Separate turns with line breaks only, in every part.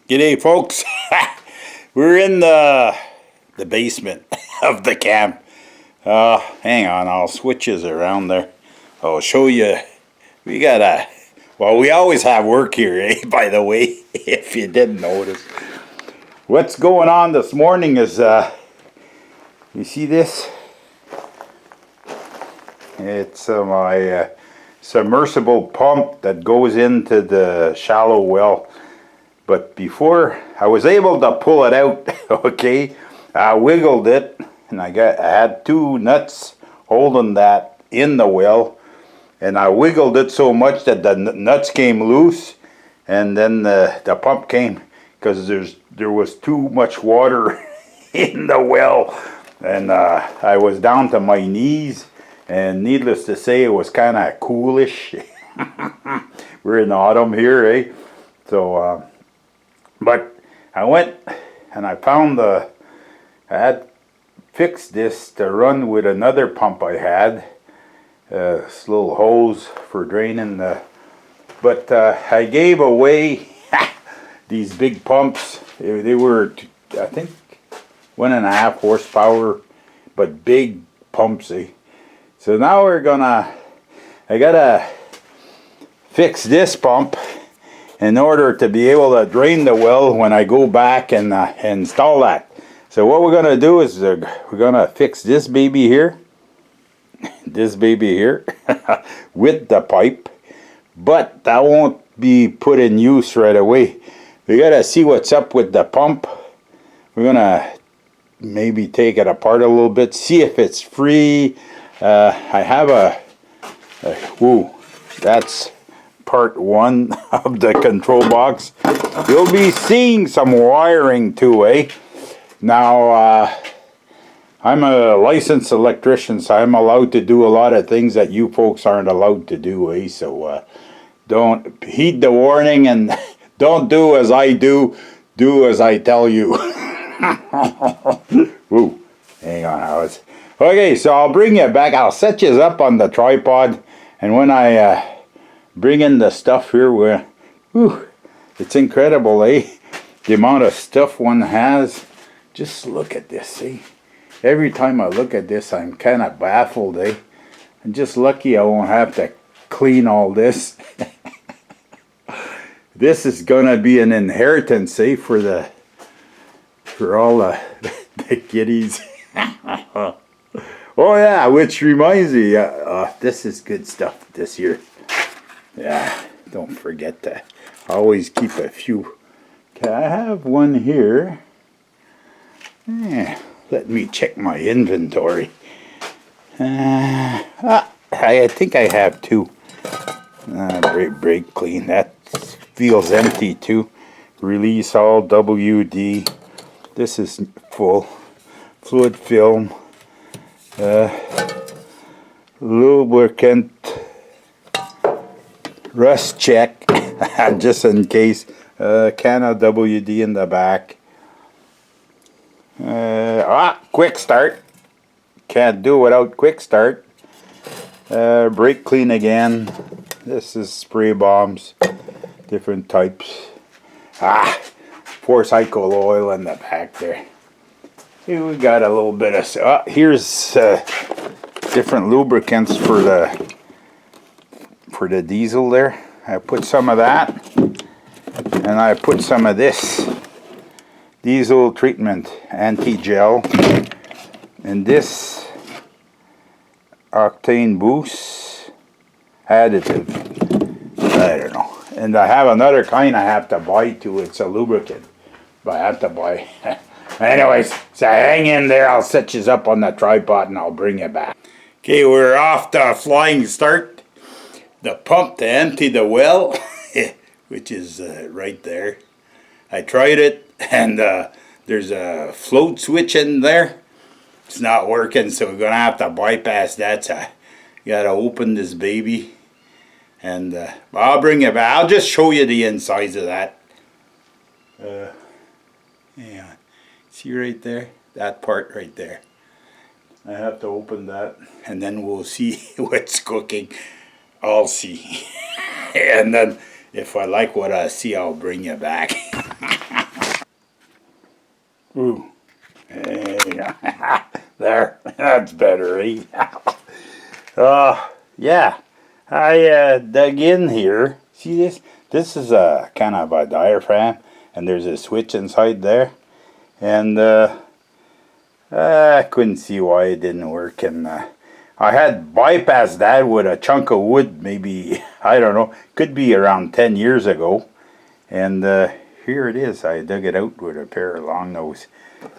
G'day, folks. We're in the basement of the camp. Hang on, I'll switch this around there. I'll show you. We got well, we always have work here, eh? By the way, if you didn't notice. What's going on this morning is, you see this? It's my submersible pump that goes into the shallow well. But before I was able to pull it out, okay, I wiggled it, and I had two nuts holding that in the well, and I wiggled it so much that the nuts came loose, and then the pump came because there was too much water in the well, and I was down to my knees, and needless to say, it was kind of coolish. We're in autumn here, eh? So. But I went and I found I had fixed this to run with another pump I had, this little hose for draining the, but I gave away these big pumps. They were, I think, 1.5 horsepower, but big pumps, eh? So now I gotta fix this pump in order to be able to drain the well when I go back and install that. So what we're going to do is we're going to fix this baby here, with the pipe, but that won't be put in use right away. We got to see what's up with the pump. We're going to maybe take it apart a little bit, see if it's free. I have whoa, that's part one of the control box. You'll be seeing some wiring too, eh? Now, I'm a licensed electrician, so I'm allowed to do a lot of things that you folks aren't allowed to do, eh? So, don't heed the warning and don't do as I do, do as I tell you. Woo, hang on, Howard. Okay, so I'll bring you back. I'll set you up on the tripod, and when I bring in the stuff here, it's incredible, eh? The amount of stuff one has. Just look at this, see? Every time I look at this, I'm kind of baffled, eh? I'm just lucky I won't have to clean all this. This is gonna be an inheritance, eh? For all the kiddies. Oh yeah, which reminds me, this is good stuff this year. Yeah, don't forget to always keep a few. Okay, I have one here. Yeah, let me check my inventory. I think I have two. Brake clean. That feels empty too. Release all WD. This is full. Fluid film. Lubricant. Rust check, just in case. Can of WD in the back. Quick start. Can't do without quick start. Brake clean again. This is spray bombs, different types. Forcycle oil in the back there. Here we got a little bit of. Here's different lubricants for the diesel there. I put some of that, and I put some of this diesel treatment anti-gel, and this octane boost additive. I don't know. And I have another kind I have to buy too. It's a lubricant, but I have to buy. Anyways, so hang in there. I'll set you up on the tripod and I'll bring you back. Okay, we're off to a flying start. The pump to empty the well, which is right there. I tried it, and there's a float switch in there. It's not working, so we're going to have to bypass that. So I got to open this baby, and I'll bring it back. I'll just show you the insides of that. Yeah, see right there? That part right there. I have to open that, and then we'll see what's cooking. I'll see. And then if I like what I see, I'll bring you back. Ooh. There, that's better, eh? Yeah, I dug in here. See this? This is a kind of a diaphragm, and there's a switch inside there. And I couldn't see why it didn't work. And I had bypassed that with a chunk of wood, maybe, I don't know, could be around 10 years ago. And here it is. I dug it out with a pair of long nose.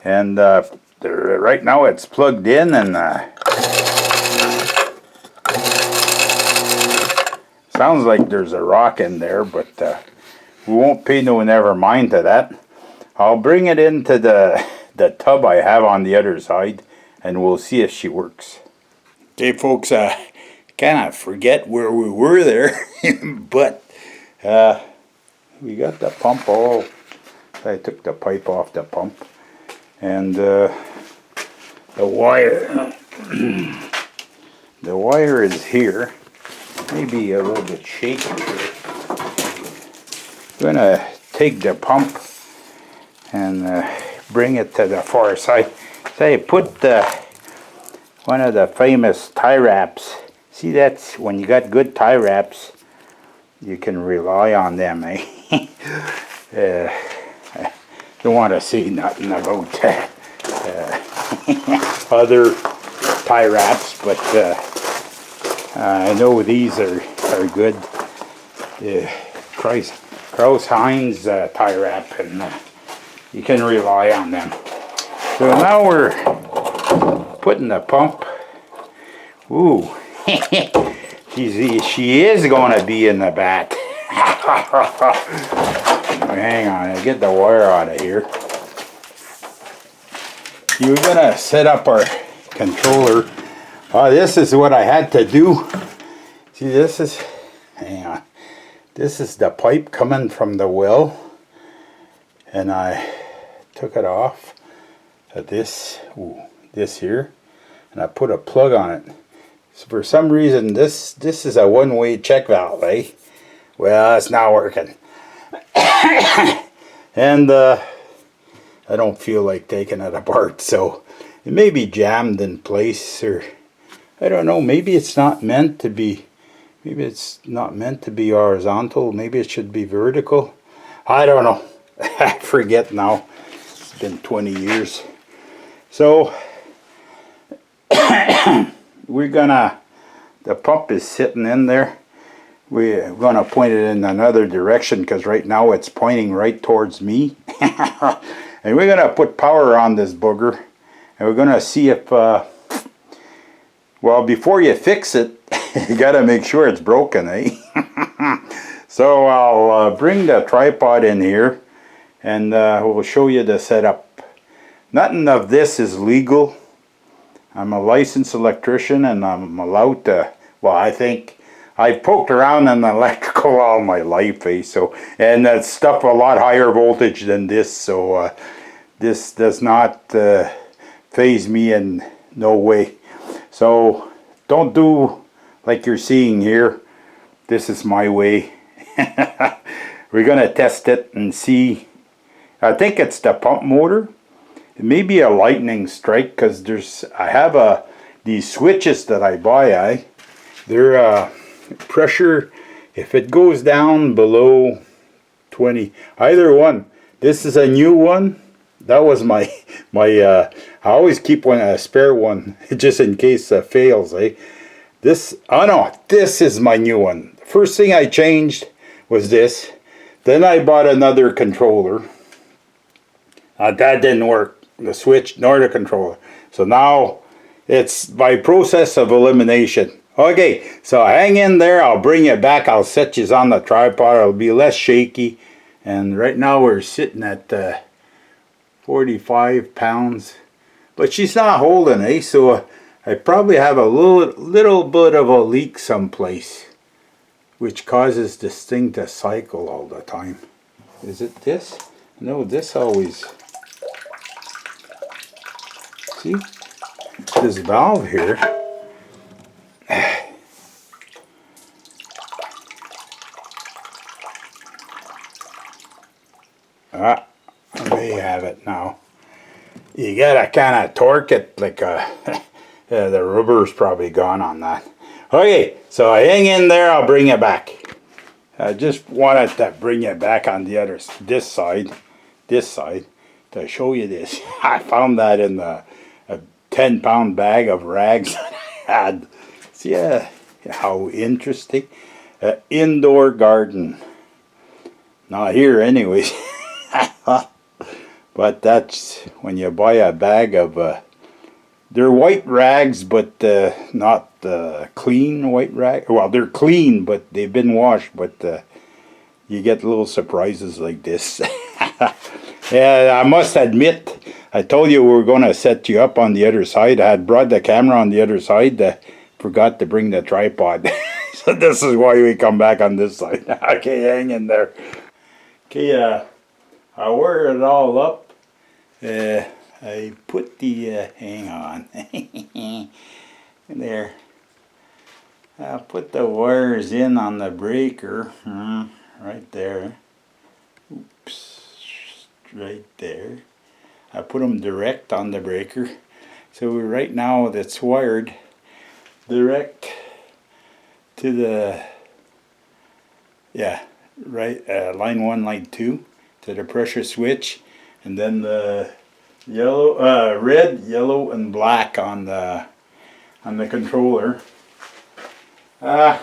And right now it's plugged in, and sounds like there's a rock in there, but we won't pay no never mind to that. I'll bring it into the tub I have on the other side, and we'll see if she works. Okay, folks, kind of forget where we were there, but we got the pump all. I took the pipe off the pump, and the wire. The wire is here. Maybe a little bit shaky here. I'm gonna take the pump and bring it to the far side. Say, put one of the famous tie wraps. See, that's when you got good tie wraps, you can rely on them, eh? I don't want to say nothing about other tie wraps, but I know these are good. Kraus-Heinz tie wrap, and you can rely on them. So now we're putting the pump. Ooh, she is going to be in the bat. Hang on, I'll get the wire out of here. You're going to set up our controller. This is what I had to do. See, this is, hang on, this is the pipe coming from the well, and I took it off at this here, and I put a plug on it. So for some reason, this is a one-way check valve, eh? Well, it's not working. And I don't feel like taking it apart, so it may be jammed in place, or I don't know, maybe it's not meant to be, maybe it's not meant to be horizontal, maybe it should be vertical. I don't know. I forget now. It's been 20 years. So we're gonna, the pump is sitting in there. We're gonna point it in another direction because right now it's pointing right towards me. And we're gonna put power on this booger, and we're gonna see if well, before you fix it, you gotta make sure it's broken, eh? So I'll bring the tripod in here, and we'll show you the setup. Nothing of this is legal. I'm a licensed electrician, and I'm allowed to, well, I think I've poked around in electrical all my life, eh? So, and that stuff a lot higher voltage than this, so this does not faze me in no way. So don't do like you're seeing here. This is my way. We're gonna test it and see. I think it's the pump motor. It may be a lightning strike because I have these switches that I buy. They're pressure. If it goes down below 20, either one. This is a new one. That was my I always keep a spare one just in case it fails, eh? Oh no, this is my new one. The first thing I changed was this. Then I bought another controller. That didn't work, the switch nor the controller. So now it's by process of elimination. Okay, so hang in there. I'll bring you back. I'll set you on the tripod. It'll be less shaky. And right now we're sitting at 45 pounds, but she's not holding, eh? So I probably have a little bit of a leak someplace, which causes this thing to cycle all the time. Is it this? No, this always. See this valve here. I may have it now. you gotta kind of torque it like the rubber's probably gone on that. Okay, so hang in there, I'll bring you back. I just wanted to bring you back on the other, this side, to show you this. I found that in a 10-pound bag of rags that I had. See how interesting? An indoor garden. Not here anyways. But that's when you buy a bag of, they're white rags, but not clean white rag. Well, they're clean, but they've been washed, but you get little surprises like this. Yeah, I must admit, I told you we were going to set you up on the other side. I had brought the camera on the other side, forgot to bring the tripod. So this is why we come back on this side. Okay, hang in there. Okay, I wire it all up. I put the, hang on, there. I put the wires in on the breaker, right there. Oops, right there. I put them direct on the breaker. So right now that's wired direct to the, yeah, right, line 1, line 2 to the pressure switch, and then the yellow, red, yellow, and black on the controller. Yeah,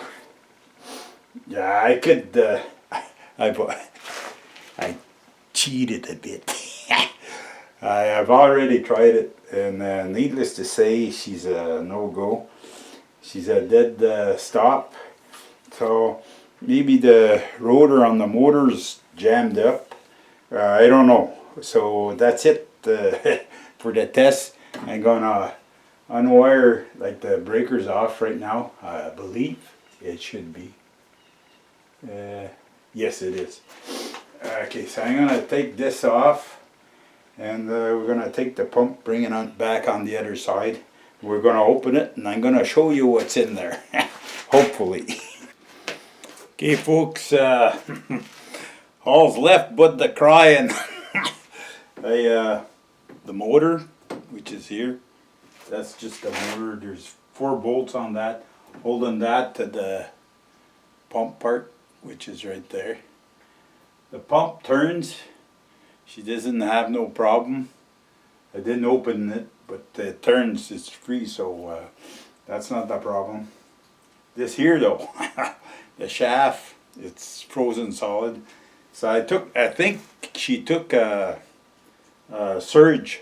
I could. I cheated a bit. I've already tried it, and needless to say, she's a no-go. She's a dead stop. So maybe the rotor on the motor's jammed up. I don't know. So that's it for the test. I'm gonna unwire like the breaker's off right now. I believe it should be. Yes, it is. Okay, so I'm gonna take this off, and we're gonna take the pump, bring it on back on the other side. We're gonna open it, and I'm gonna show you what's in there. Hopefully. Okay, folks. All's left but the crying. The motor, which is here, that's just the motor. There's 4 bolts on that, holding that to the pump part, which is right there. The pump turns. She doesn't have no problem. I didn't open it, but it turns. It's free, so that's not the problem. This here, though, the shaft, it's frozen solid. So I think she took a surge,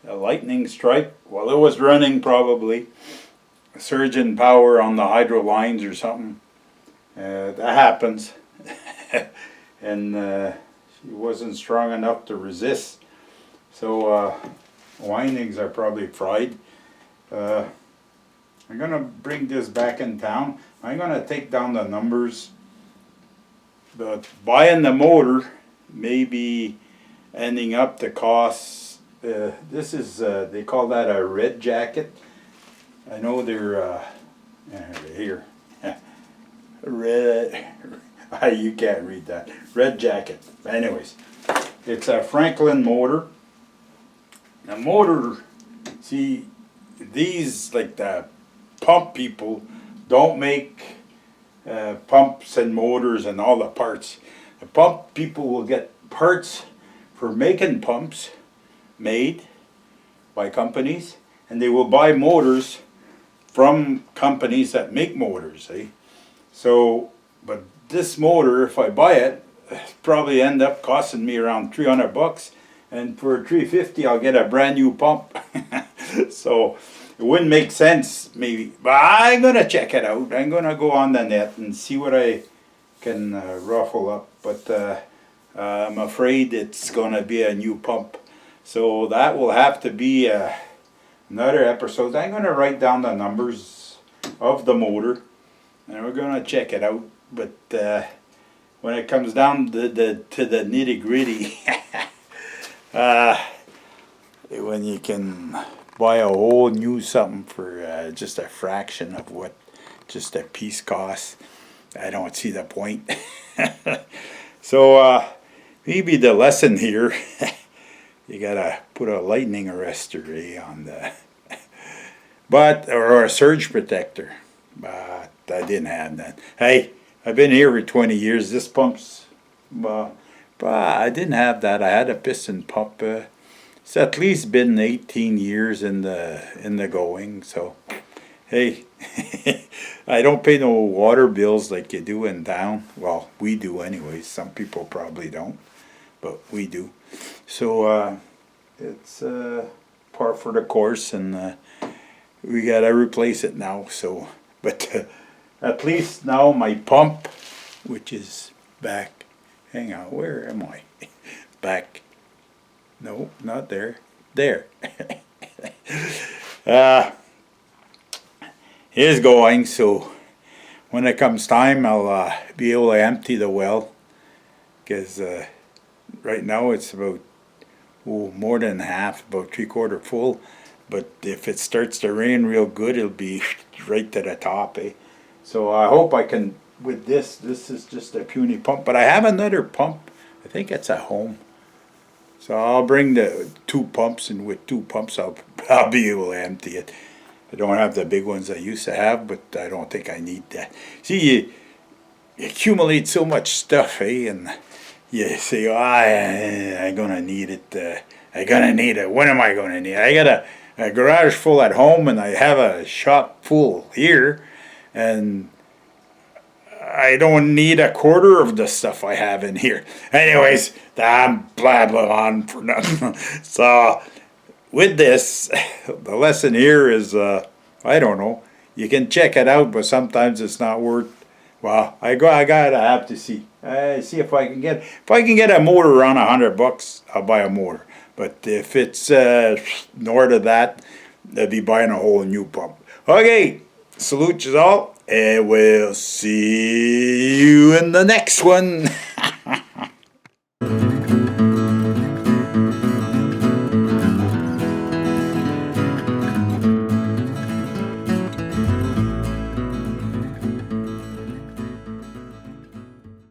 a lightning strike, while it was running, probably a surge in power on the hydro lines or something. That happens. And she wasn't strong enough to resist. So windings are probably fried. I'm gonna bring this back in town. I'm gonna take down the numbers. But buying the motor may be ending up to cost, this is, they call that a red jacket. I know they're here. Red, you can't read that. Red jacket. Anyways, it's a Franklin motor. The motor, see, these, like the pump people, don't make pumps and motors and all the parts. The pump people will get parts for making pumps made by companies, and they will buy motors from companies that make motors, eh? So, but this motor, if I buy it, probably end up costing me around $300, and for $350 I'll get a brand new pump. So it wouldn't make sense, maybe, but I'm gonna check it out. I'm gonna go on the net and see what I can ruffle up, but I'm afraid it's gonna be a new pump, so that will have to be another episode. I'm gonna write down the numbers of the motor, and we're gonna check it out. But when it comes down to the nitty gritty, when you can buy a whole new something for just a fraction of what just a piece costs, I don't see the point. So maybe the lesson here you gotta put a lightning arrestor on the, or a surge protector. But I didn't have that. Hey, I've been here for 20 years. This pump's, but I didn't have that. I had a piston pump. It's at least been 18 years in the going. So, hey, I don't pay no water bills like you do in town. Well, we do anyways. Some people probably don't, but we do. So it's par for the course, and we gotta replace it now. So, but at least now my pump, which is back. Hang on, where am I? Back. No, not there. There. Is going. So when it comes time, I'll be able to empty the well, because right now it's about more than half, about 3/4 full. But if it starts to rain real good, it'll be right to the top. So I hope I can, with this. This is just a puny pump, but I have another pump. I think it's at home. So I'll bring the 2 pumps, and with 2 pumps I'll be able to empty it. I don't have the big ones I used to have, but I don't think I need that. See, you accumulate so much stuff, and you say, I'm gonna need it. I'm gonna need it. When am I gonna need it? I got a garage full at home, and I have a shop full here, and I don't need 1/4 of the stuff I have in here. Anyways, I'm blabbling on for nothing. So, with this, the lesson here is, I don't know. You can check it out, but sometimes it's not worth. Well, I gotta have to see. See if I can get a motor around $100, I'll buy a motor. But if it's north of that, I'd be buying a whole new pump. Okay, salute you all, and we'll see you in the next one.